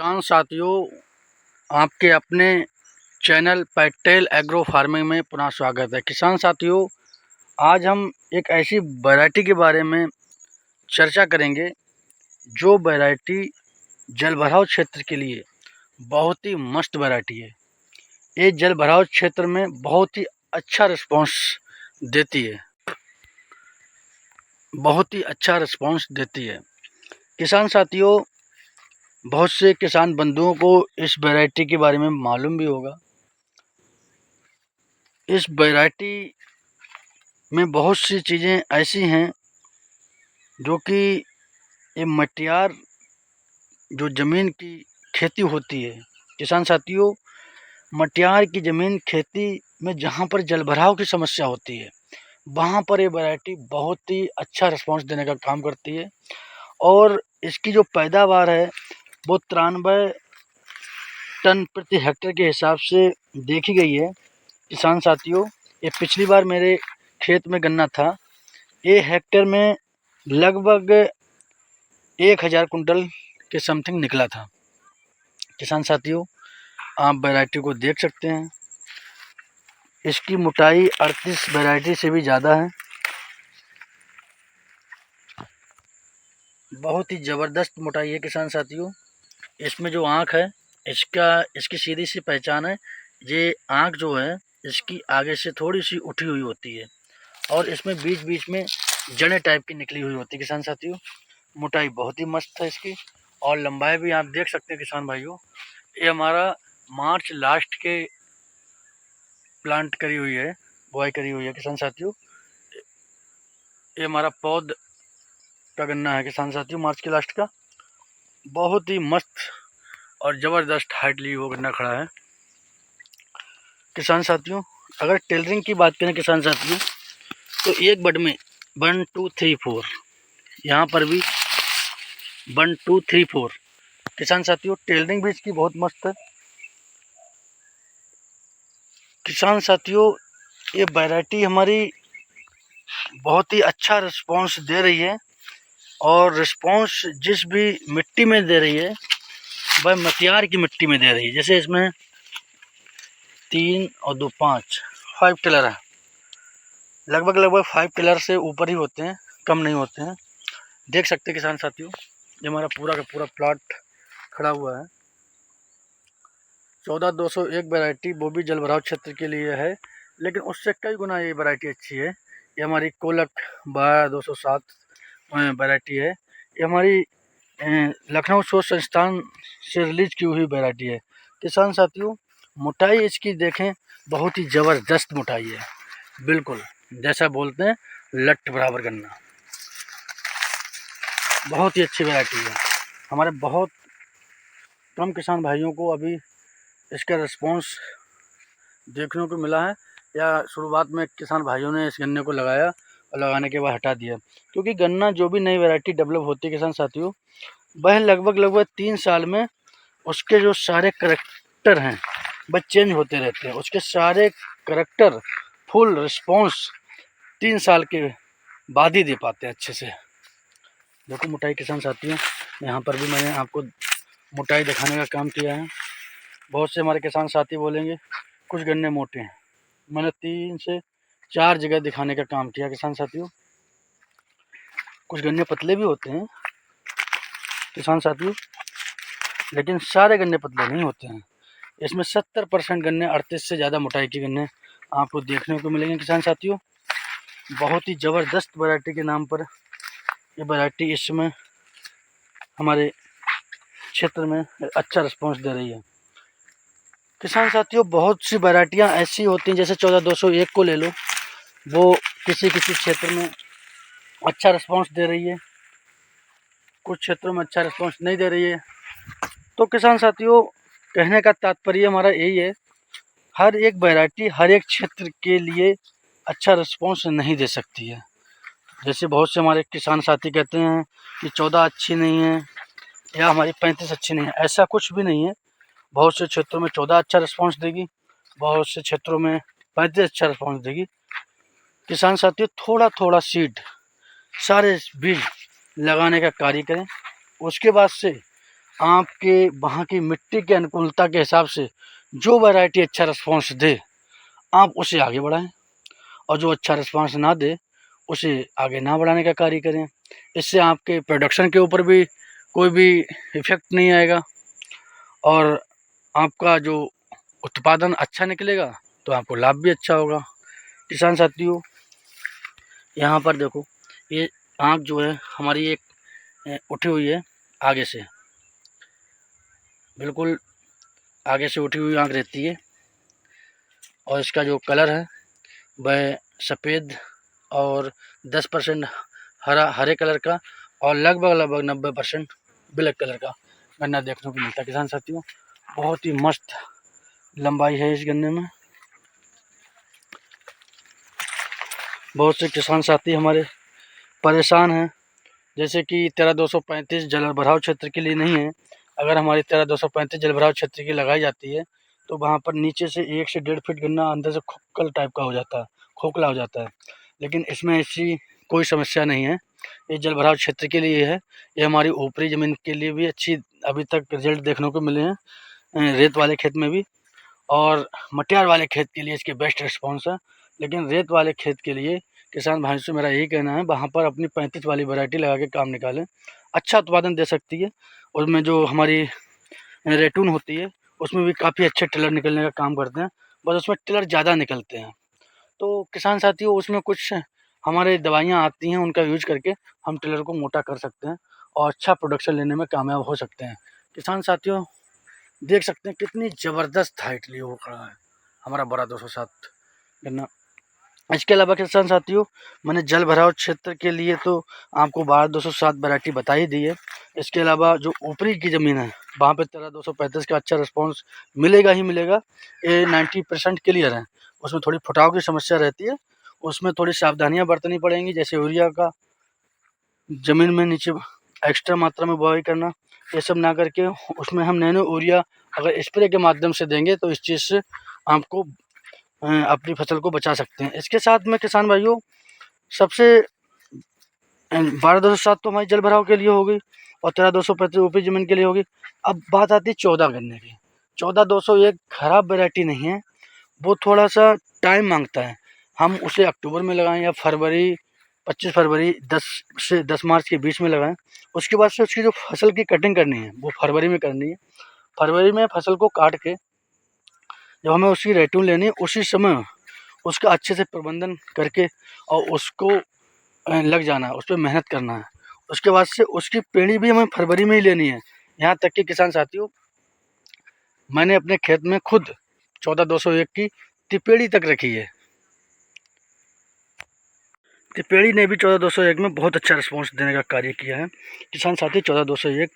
किसान साथियों, आपके अपने चैनल पटेल एग्रो फार्मिंग में पुनः स्वागत है। किसान साथियों, आज हम एक ऐसी वैरायटी के बारे में चर्चा करेंगे जो वैरायटी जलभराव क्षेत्र के लिए बहुत ही मस्त वैरायटी है। ये जलभराव क्षेत्र में बहुत ही अच्छा रिस्पांस देती है, किसान साथियों, बहुत से किसान बंधुओं को इस वैरायटी के बारे में मालूम भी होगा। इस वैरायटी में बहुत सी चीज़ें ऐसी हैं जो कि ये मटियार जो ज़मीन की खेती होती है, किसान साथियों, मटियार की ज़मीन खेती में जहाँ पर जलभराव की समस्या होती है वहाँ पर ये वैरायटी बहुत ही अच्छा रिस्पांस देने का काम करती है और इसकी जो पैदावार है वो 93 टन प्रति हेक्टेयर के हिसाब से देखी गई है। किसान साथियों, ये पिछली बार मेरे खेत में गन्ना था, ये हेक्टेयर में लगभग 1000 कुंटल के समथिंग निकला था। किसान साथियों, आप वैरायटी को देख सकते हैं, इसकी मोटाई 38 वैरायटी से भी ज़्यादा है। बहुत ही ज़बरदस्त मोटाई है किसान साथियों। इसमें जो आँख है इसकी सीधी सी पहचान है, ये आँख जो है इसकी आगे से थोड़ी सी उठी हुई होती है और इसमें बीच बीच में जड़ें टाइप की निकली हुई होती है। किसान साथियों, मोटाई बहुत ही मस्त है इसकी और लंबाई भी आप देख सकते हैं। किसान भाइयों, ये हमारा मार्च लास्ट के प्लांट करी हुई है, बुआई करी हुई है। किसान साथियों, ये हमारा पौध का गन्ना है। किसान साथियों, मार्च के लास्ट का बहुत ही मस्त और ज़बरदस्त हाइट ली वो गन्ना खड़ा है। किसान साथियों, अगर टेलरिंग की बात करें किसान साथियों, तो एक बड में 1 2 3 4, यहाँ पर भी 1 2 3 4। किसान साथियों, टेलरिंग भी इसकी बहुत मस्त है। किसान साथियों, ये वैरायटी हमारी बहुत ही अच्छा रिस्पांस दे रही है और रिस्पांस जिस भी मिट्टी में दे रही है वह मटियार की मिट्टी में दे रही है। जैसे इसमें 3 और 2 5 टिलर है, लगभग 5 टिलर से ऊपर ही होते हैं, कम नहीं होते हैं। देख सकते हैं किसान साथियों, ये हमारा पूरा का पूरा प्लॉट खड़ा हुआ है। 14201 वैरायटी वो भी जलभराव क्षेत्र के लिए है, लेकिन उससे कई गुना ये वैरायटी अच्छी है। ये हमारी कोलक 12207 वैरायटी है। ये हमारी लखनऊ शोध संस्थान से रिलीज की हुई वैरायटी है। किसान साथियों, मोटाई इसकी देखें, बहुत ही ज़बरदस्त मोटाई है, बिल्कुल जैसा बोलते हैं लट बराबर गन्ना। बहुत ही अच्छी वैरायटी है। हमारे बहुत कम किसान भाइयों को अभी इसका रिस्पांस देखने को मिला है, या शुरुआत में किसान भाइयों ने इस गन्ने को लगाया और लगाने के बाद हटा दिया, क्योंकि गन्ना जो भी नई वैरायटी डेवलप होती है किसान साथियों, वह लगभग 3 साल में उसके जो सारे करैक्टर हैं वह चेंज होते रहते हैं। उसके सारे करैक्टर फुल रिस्पांस 3 साल के बाद ही दे पाते हैं अच्छे से। देखो मोटाई किसान साथियों, यहाँ पर भी मैंने आपको मोटाई दिखाने का काम किया है। बहुत से हमारे किसान साथी बोलेंगे कुछ गन्ने मोटे हैं, मैंने 3 से 4 जगह दिखाने का काम किया किसान साथियों। कुछ गन्ने पतले भी होते हैं किसान साथियों, लेकिन सारे गन्ने पतले नहीं होते हैं। इसमें 70% गन्ने 38 से ज़्यादा मोटाई के गन्ने आपको देखने को मिलेंगे किसान साथियों। बहुत ही ज़बरदस्त वैरायटी के नाम पर ये वैरायटी इस समय हमारे क्षेत्र में अच्छा रिस्पांस दे रही है। किसान साथियों, बहुत सी वैरायटियाँ ऐसी होती हैं, जैसे 14201 को ले लो, वो किसी क्षेत्र में अच्छा रिस्पांस दे रही है, कुछ क्षेत्रों में अच्छा रिस्पांस नहीं दे रही है। तो किसान साथियों, कहने का तात्पर्य हमारा यही है, हर एक वैरायटी हर एक क्षेत्र के लिए अच्छा रिस्पांस नहीं दे सकती है। जैसे बहुत से हमारे किसान साथी कहते हैं कि 14 अच्छी नहीं है या हमारी 35 अच्छी नहीं है, ऐसा कुछ भी नहीं है। बहुत से क्षेत्रों में 14 अच्छा रिस्पांस देगी, बहुत से क्षेत्रों में 35 अच्छा रिस्पांस देगी। किसान साथियों, थोड़ा थोड़ा सीड सारे बीज लगाने का कार्य करें, उसके बाद से आपके वहाँ की मिट्टी के अनुकूलता के हिसाब से जो वैरायटी अच्छा रिस्पॉन्स दे आप उसे आगे बढ़ाएं, और जो अच्छा रिस्पॉन्स ना दे उसे आगे ना बढ़ाने का कार्य करें। इससे आपके प्रोडक्शन के ऊपर भी कोई भी इफ़ेक्ट नहीं आएगा और आपका जो उत्पादन अच्छा निकलेगा तो आपको लाभ भी अच्छा होगा। किसान साथियों, यहाँ पर देखो, ये आँख जो है हमारी एक उठी हुई है आगे से, बिल्कुल आगे से उठी हुई आँख रहती है, और इसका जो कलर है वह सफ़ेद और 10% हरे कलर का और लगभग 90% ब्लैक कलर का गन्ना देखने को मिलता है। किसान साथियों, बहुत ही मस्त लंबाई है इस गन्ने में। बहुत से किसान साथी हमारे परेशान हैं, जैसे कि 13235 जल भराव क्षेत्र के लिए नहीं है। अगर हमारी 13235 जल भराव क्षेत्र की लगाई जाती है तो वहाँ पर नीचे से 1 से 1.5 फीट गन्ना अंदर से खोखल टाइप का हो जाता है, खोखला हो जाता है। लेकिन इसमें ऐसी कोई समस्या नहीं है, ये जल भराव क्षेत्र के लिए है। ये हमारी ऊपरी ज़मीन के लिए भी अच्छी अभी तक रिजल्ट देखने को मिले हैं, रेत वाले खेत में भी, और मटियार वाले खेत के लिए इसके बेस्ट रिस्पॉन्स है। लेकिन रेत वाले खेत के लिए किसान भाइयों से मेरा यही कहना है, वहाँ पर अपनी 35 वाली वैरायटी लगा के काम निकालें, अच्छा उत्पादन दे सकती है। उसमें जो हमारी रेटून होती है उसमें भी काफ़ी अच्छे टिलर निकलने का काम करते हैं, बस उसमें टिलर ज़्यादा निकलते हैं। तो किसान साथियों, उसमें कुछ हमारे दवाइयाँ आती हैं, उनका यूज करके हम टिलर को मोटा कर सकते हैं और अच्छा प्रोडक्शन लेने में कामयाब हो सकते हैं। किसान साथियों, देख सकते हैं कितनी ज़बरदस्त हाइट लिए वो खड़ा है हमारा बड़ा 207 गन्ना। इसके अलावा किसान साथियों, मैंने जल भराव क्षेत्र के लिए तो आपको 12207 वैरायटी बता ही दी है। इसके अलावा जो ऊपरी की ज़मीन है वहाँ पे 13235 का अच्छा रिस्पॉन्स मिलेगा ही मिलेगा, ये 90% क्लियर है। उसमें थोड़ी फुटाव की समस्या रहती है, उसमें थोड़ी सावधानियाँ बरतनी पड़ेंगी, जैसे यूरिया का ज़मीन में नीचे एक्स्ट्रा मात्रा में बुआई करना, ये सब ना करके उसमें हम नैनो यूरिया अगर स्प्रे के माध्यम से देंगे तो इस चीज़ से आपको अपनी फसल को बचा सकते हैं। इसके साथ में किसान भाइयों, सबसे 12207 तो हमारी जल भराव के लिए हो गई और 13235 ऊपरी ज़मीन के लिए होगी। अब बात आती है 14 गन्ने की। 14201 खराब वैरायटी नहीं है, वो थोड़ा सा टाइम मांगता है। हम उसे अक्टूबर में लगाएं या फरवरी 25 फरवरी 10 से 10 मार्च के बीच में लगाएं। उसके बाद से उसकी जो फसल की कटिंग करनी है वो फरवरी में करनी है। फरवरी में फसल को काट के जब हमें उसकी रेटून लेनी है उसी समय उसका अच्छे से प्रबंधन करके और उसको लग जाना है, उस पर मेहनत करना है। उसके बाद से उसकी पेड़ी भी हमें फरवरी में ही लेनी है। यहाँ तक कि किसान साथियों, मैंने अपने खेत में खुद 14201 की तिपेड़ी तक रखी है। तिपेड़ी ने भी 14201 में बहुत अच्छा रिस्पॉन्स देने का कार्य किया है। किसान साथी, 14201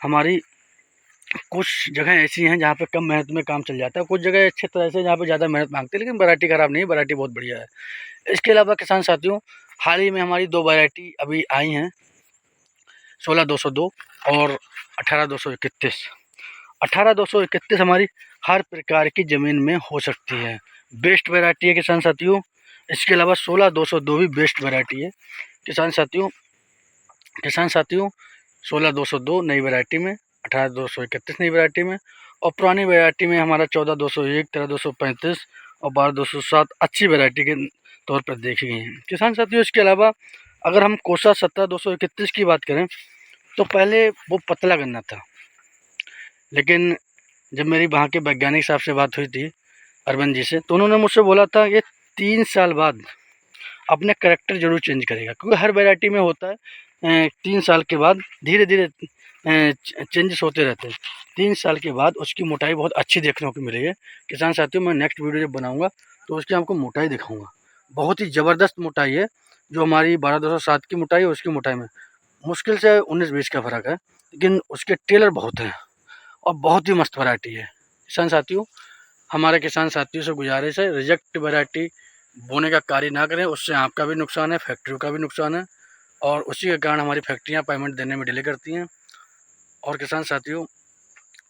हमारी कुछ जगह ऐसी हैं जहाँ पे कम मेहनत में काम चल जाता है, कुछ जगह अच्छे तरह से जहाँ पे ज़्यादा मेहनत मांगती है, लेकिन वैरायटी ख़राब नहीं है, वैरायटी बहुत बढ़िया है। इसके अलावा किसान साथियों, हाल ही में हमारी 2 वैरायटी अभी आई हैं, 16202 और 18231। 18231 हमारी हर प्रकार की ज़मीन में हो सकती है, बेस्ट वैरायटी है किसान साथियों। इसके अलावा 16202 भी बेस्ट वैरायटी है किसान साथियों। 16202 नई वैरायटी में, 18231 नई वैरायटी में, और पुरानी वैरायटी में हमारा 14201, 13235 और 12207 अच्छी वैरायटी के तौर पर देखी गई हैं किसान साथियों। इसके अलावा अगर हम कोसा 17231 की बात करें तो पहले वो पतला गन्ना था, लेकिन जब मेरी वहाँ के वैज्ञानिक साहब से बात हुई थी, अरविंद जी से, तो उन्होंने मुझसे बोला था ये 3 साल बाद अपने करैक्टर ज़रूर चेंज करेगा, क्योंकि हर वैरायटी में होता है 3 साल के बाद धीरे धीरे चेंजेस होते रहते हैं। 3 साल के बाद उसकी मोटाई बहुत अच्छी देखने को मिली है किसान साथियों। मैं नेक्स्ट वीडियो जब बनाऊंगा तो उसकी आपको मोटाई दिखाऊंगा, बहुत ही ज़बरदस्त मोटाई है। जो हमारी 12207 की मोटाई है उसकी मोटाई में मुश्किल से 19-20 का फ़र्क है, लेकिन उसके टेलर बहुत हैं और बहुत ही मस्त वैरायटी है किसान साथियों। हमारे किसान साथियों से गुजारिश है, रिजेक्ट वैरायटी बोने का कार्य ना करें, उससे आपका भी नुकसान है, फैक्ट्रियों का भी नुकसान है, और उसी के कारण हमारी फैक्ट्रियाँ पेमेंट देने में डिले करती हैं। और किसान साथियों,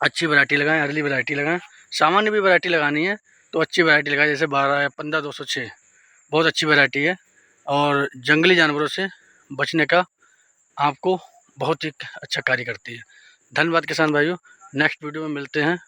अच्छी वैरायटी लगाएं, अर्ली वैरायटी लगाएं। सामान्य भी वैरायटी लगानी है तो अच्छी वैरायटी लगाएं, जैसे 12 या 15206 बहुत अच्छी वैरायटी है, और जंगली जानवरों से बचने का आपको बहुत ही अच्छा कार्य करती है। धन्यवाद किसान भाइयों, नेक्स्ट वीडियो में मिलते हैं।